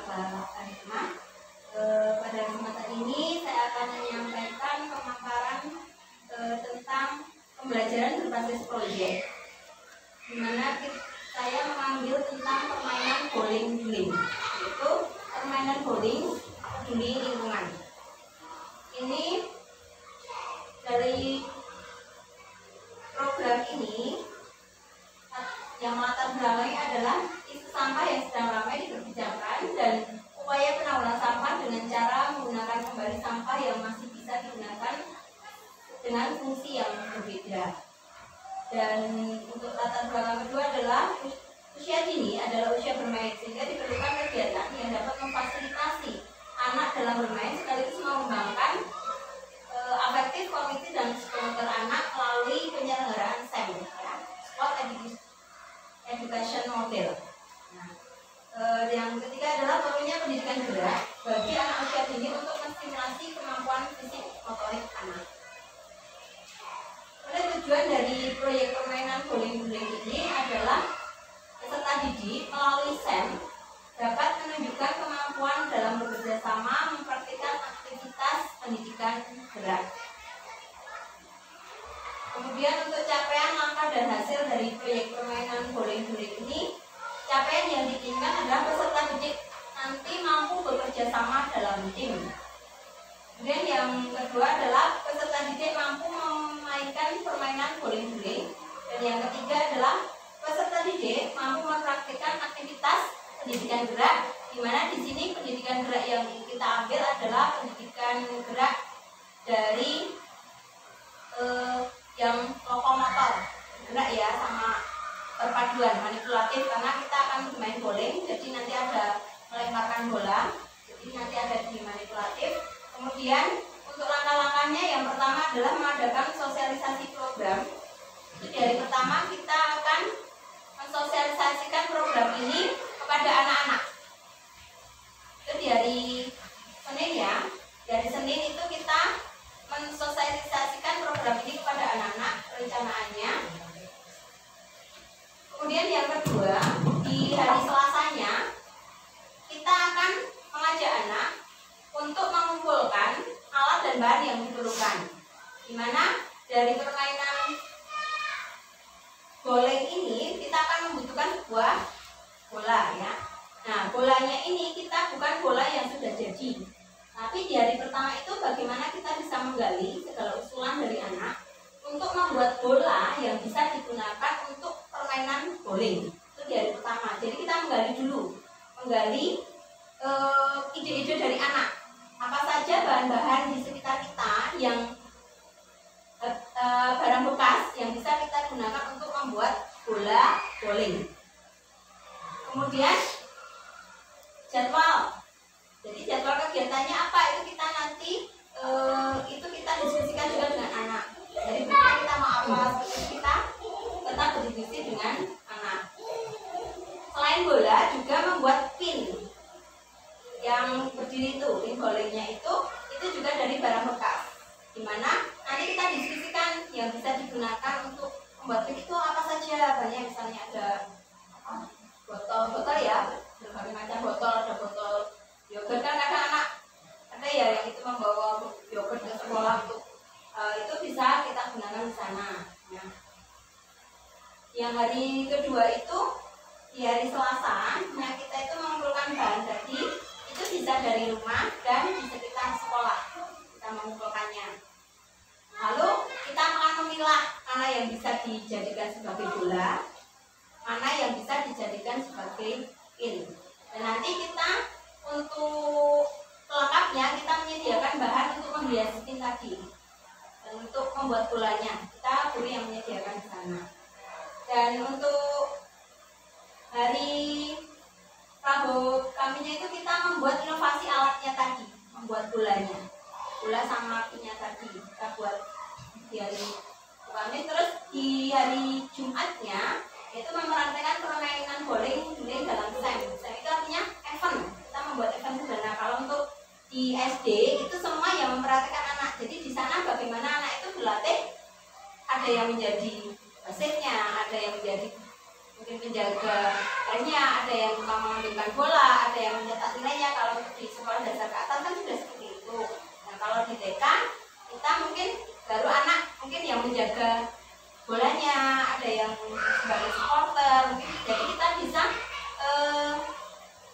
Karima. Pada kesempatan ini saya akan menyampaikan pemaparan tentang pembelajaran berbasis proyek, di mana saya mengambil tentang permainan bowling-bowling, yaitu permainan bowling peduli lingkungan. Ini dari program ini yang latar belakangnya adalah isu sampah yang sedang ramai diperbincangkan dan upaya penanggulangan sampah dengan cara menggunakan kembali sampah yang masih bisa digunakan dengan fungsi yang berbeda. Dan untuk latar belakang kedua adalah usia dini adalah usia bermain, sehingga diperlukan kegiatan yang dapat memfasilitasi anak dalam bermain sekaligus mengembangkan afektif, kognitif, dan psikomotor anak melalui penyelenggaraan SEM, ya, Sport Education Model. Nah, yang ketiga adalah perlunya pendidikan gerak bagi anak usia dini untuk menstimulasi kemampuan fisik motorik anak. Tujuan dari proyek permainan bowling-bowling ini adalah peserta didik melalui SEM dapat menunjukkan kemampuan dalam bekerja sama, mempraktikkan aktivitas pendidikan gerak. Kemudian untuk capaian langkah dan hasil dari proyek permainan bowling-bowling ini, capaian yang diinginkan adalah peserta didik nanti mampu bekerja sama dalam tim. Kemudian yang kedua adalah peserta didik mampu memainkan permainan bowling-bowling. Dan yang ketiga adalah peserta didik mampu mempraktikkan aktivitas pendidikan gerak, di mana di sini pendidikan gerak yang kita ambil adalah pendidikan gerak dari yang lokomotor gerak ya, sama perpaduan manipulatif, karena kita akan bermain bowling, jadi nanti ada melemparkan bola, jadi nanti ada di manipulatif. Kemudian untuk langkah-langkahnya, yang pertama adalah mengadakan sosialisasi program. Jadi dari pertama kita akan mensosialisasikan program ini kepada anak-anak. Itu dari Senin ya, dari Senin itu kita mensosialisasikan program ini kepada anak-anak rencanaannya. Kemudian yang kedua, di hari Selasanya kita akan mengajak anak untuk mengumpulkan alat dan bahan yang diperlukan, di mana dari permainan bowling ini kita akan membutuhkan sebuah bola ya. Nah, bolanya ini kita bukan bola yang sudah jadi, tapi di hari pertama itu bagaimana kita bisa menggali segala usulan dari anak untuk membuat bola yang bisa digunakan untuk permainan bowling. Itu di hari pertama. Jadi kita menggali ide-ide dari anak. Apa saja bahan-bahan di sekitar kita yang barang bekas yang bisa kita gunakan untuk membuat bola bowling. Kemudian jadwal. Jadi jadwal kegiatannya apa itu kita nanti itu kita diskusikan juga dengan anak. Jadi kita mau apa, kita tetap berdiskusi dengan anak. Selain bola juga membuat pin yang berdiri itu, pin bowlingnya itu juga dari barang bekas. Dimana nanti kita diskusikan yang bisa digunakan untuk membuat pin itu apa saja. Banyak, misalnya ada botol ya, berbagai macam botol, ada botol yogurt, kan kadang anak ada ya yang itu membawa yogurt ke sekolah untuk itu bisa kita gunakan di sana ya. Yang hari kedua itu di hari Selasa, nah kita itu mengumpulkan bahan tadi, itu bisa dari rumah dan di sekitar sekolah kita mengumpulkannya. Lalu kita akan memilah mana yang bisa dijadikan sebagai bola, mana yang bisa dijadikan sebagai pin. Dan nanti kita untuk selengkapnya kita menyediakan bahan untuk menghias pin tadi. Dan untuk membuat bolanya kita guru yang menyediakan di sana. Dan untuk hari Rabu Kamisnya itu kita membuat inovasi alatnya tadi, membuat bolanya, bola sama pinnya tadi kita buat di hari Kamis. Terus di hari Jumatnya itu memerankan permainan bowling dalam SEM. SEM itu artinya event, kita membuat event sederhana. Kalau untuk di SD itu semua yang memperhatikan anak. Jadi di sana bagaimana anak itu berlatih, ada yang menjadi wasitnya, ada yang menjadi mungkin penjaga contohnya ada yang mengamankan bola, ada yang mencetak nilainya. Kalau di sekolah dasar ke atas kan sudah seperti itu. Nah kalau di TK kita mungkin baru anak mungkin yang menjaga bolanya, ada yang sebagai supporter mungkin. Jadi kita bisa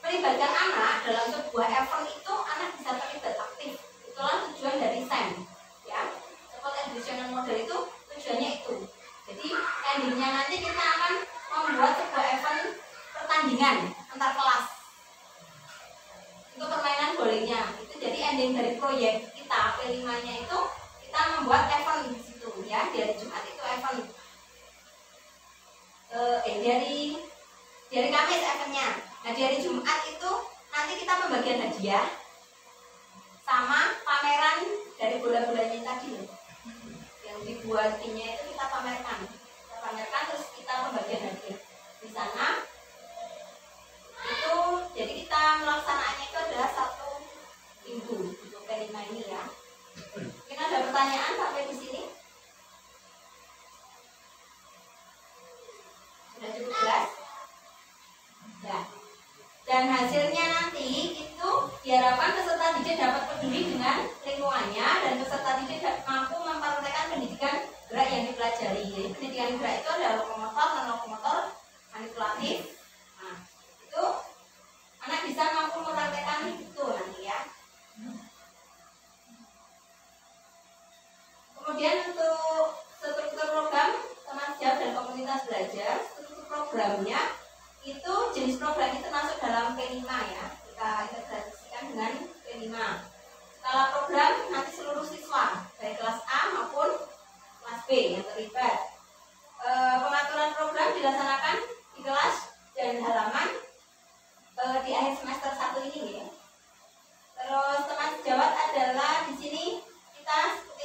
melibatkan anak dalam sebuah event itu, anak bisa terlibat aktif. Itulah tujuan dari SEM ya. Sport educational model itu tujuannya itu. Jadi endingnya nanti kita akan membuat sebuah event pertandingan antar kelas untuk permainan bolanya. Itu jadi ending dari proyek kita P5-nya itu, kita membuat event di situ ya. Di hari Jumat itu event, dari Kamis eventnya. Nah di hari Jumat itu nanti kita pembagian hadiah sama pameran dari bola-bolanya tadi yang dibuatinya itu kita pamerkan. Terus kita pembagian hadiah di sana. Itu jadi kita melaksanakannya itu adalah 1 minggu untuk P5 ini ya. Mungkin ada pertanyaan sampai di sini? Sudah cukup jelas? Ya. Dan hasilnya nanti itu diharapkan peserta didik dapat peduli dengan lingkungannya dan peserta didik mampu mempraktekkan pendidikan gerak yang dipelajari. Jadi pendidikan gerak itu adalah lokomotor, non-lokomotor, manipulatif. Nah, itu anak bisa mampu mempraktekkan itu nanti ya. Kemudian untuk struktur program teman sejawat dan komunitas belajar, struktur programnya itu jenis program itu termasuk dalam P5 ya. Kita integrasikan dengan P5. Skala program nanti seluruh siswa baik kelas A maupun kelas B yang terlibat. Pengaturan program dilaksanakan di kelas dan halaman di akhir semester 1 ini ya. Terus teman sejawat adalah di sini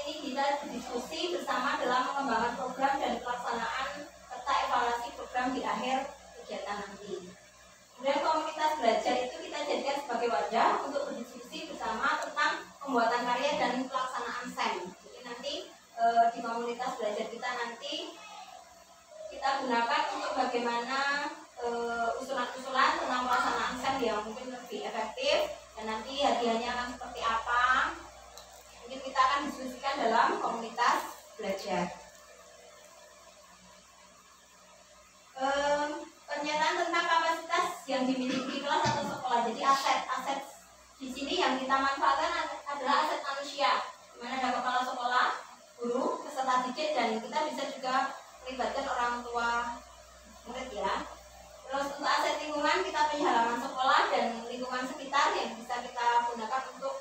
kita diskusi bersama dalam pengembangan program dan pelaksanaan serta evaluasi program di akhir kegiatan nanti. Kemudian komunitas belajar itu kita jadikan sebagai wadah untuk berdiskusi bersama tentang pembuatan karya dan pelaksanaan SEM. Jadi nanti di komunitas belajar kita nanti kita gunakan untuk bagaimana usulan-usulan tentang pelaksanaan SEM yang mungkin lebih efektif, dan nanti hadiahnya akan seperti apa. Mungkin kita akan diskusikan dalam komunitas belajar. Pernyataan tentang kapasitas yang dimiliki kelas atau sekolah. Jadi aset di sini yang kita manfaatkan adalah aset manusia, di mana ada kepala sekolah, guru, peserta didik, dan kita bisa juga melibatkan orang tua murid ya. Terus untuk aset lingkungan kita punya halaman sekolah dan lingkungan sekitar yang bisa kita gunakan untuk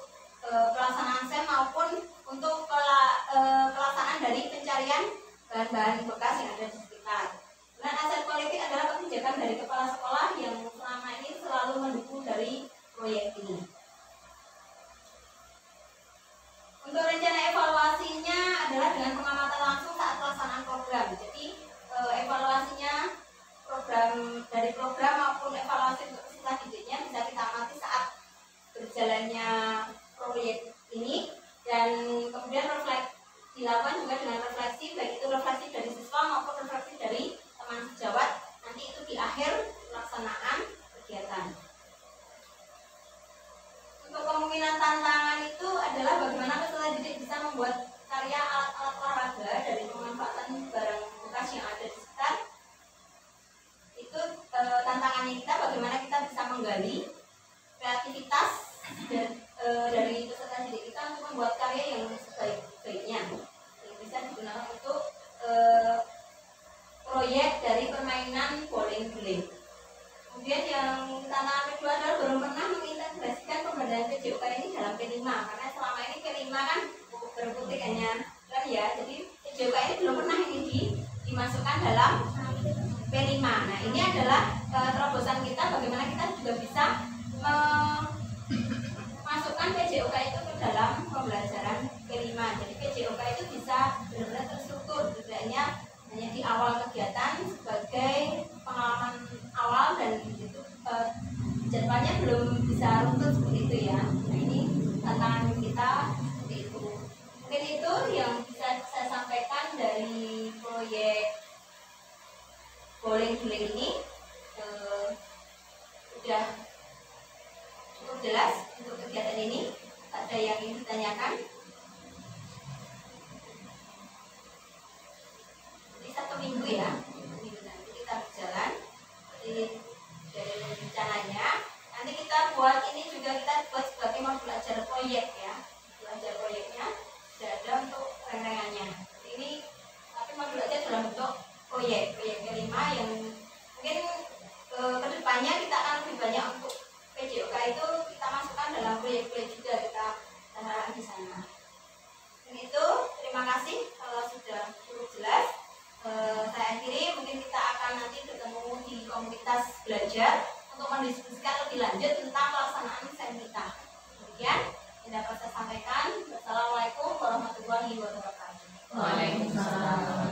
pelaksanaan SEM maupun untuk pelaksanaan dari pencarian bahan-bahan bekas yang ada di sekitar. Dan aset politik adalah kebijakan dari kepala sekolah yang selama ini selalu mendukung dari proyek ini. Untuk rencana evaluasinya adalah dengan pengamatan langsung saat pelaksanaan program. Jadi evaluasinya dari program maupun evaluasi untuk peserta didiknya bisa kita amati saat berjalannya proyek ini, dan kemudian dilakukan juga dengan refleksi, baik itu refleksi dari siswa maupun refleksi dari teman sejawat nanti itu di akhir pelaksanaan kegiatan. Untuk kemungkinan tantangan itu adalah bagaimana peserta didik bisa membuat karya alat-alat olahraga dari pemanfaatan barang bekas yang ada di sekitar. Itu tantangannya kita, bagaimana kita bisa menggali kreativitas dari peserta didik kita untuk membuat karya yang sebaik-baiknya yang bisa digunakan untuk proyek dari permainan bowling-bowling. Kemudian yang tantangan kedua adalah belum pernah mengintegrasikan pemberdayaan PJOK ini dalam P5, karena selama ini P5 kan berkutik hanya kan ya, jadi PJOK ini belum pernah ini dimasukkan dalam P5. Nah ini adalah terobosan kita, bagaimana kita juga bisa masukkan PJOK itu ke dalam pembelajaran P5. Jadi PJOK itu bisa benar-benar terstruktur, tidak hanya di awal kegiatan sebagai pengalaman awal, dan itu jadwalnya belum bisa runtut seperti itu ya. Nah ini tantangan kita seperti itu. Mungkin itu yang bisa saya sampaikan dari proyek bowling ini. jelas untuk kegiatan ini? Ada yang ingin ditanyakan? Ini 1 minggu ya, 1 minggu nanti kita berjalan seperti dari rencananya. Nanti kita buat ini juga, kita buat sebagai modul ajar proyek ya. Modul ajar proyeknya sudah ada untuk reng-rengannya. Ini tapi modul ajar dalam bentuk proyek kelima yang mungkin kedepannya kita akan lebih banyak untuk PJOK itu kita masukkan dalam proyek-proyek juga, kita tanamkan di sana. Dan itu terima kasih kalau sudah cukup jelas. Saya akhiri, mungkin kita akan nanti bertemu di komunitas belajar untuk mendiskusikan lebih lanjut tentang pelaksanaan SEM kita. Demikian yang dapat saya sampaikan. Wassalamualaikum warahmatullahi wabarakatuh. Waalaikumsalam.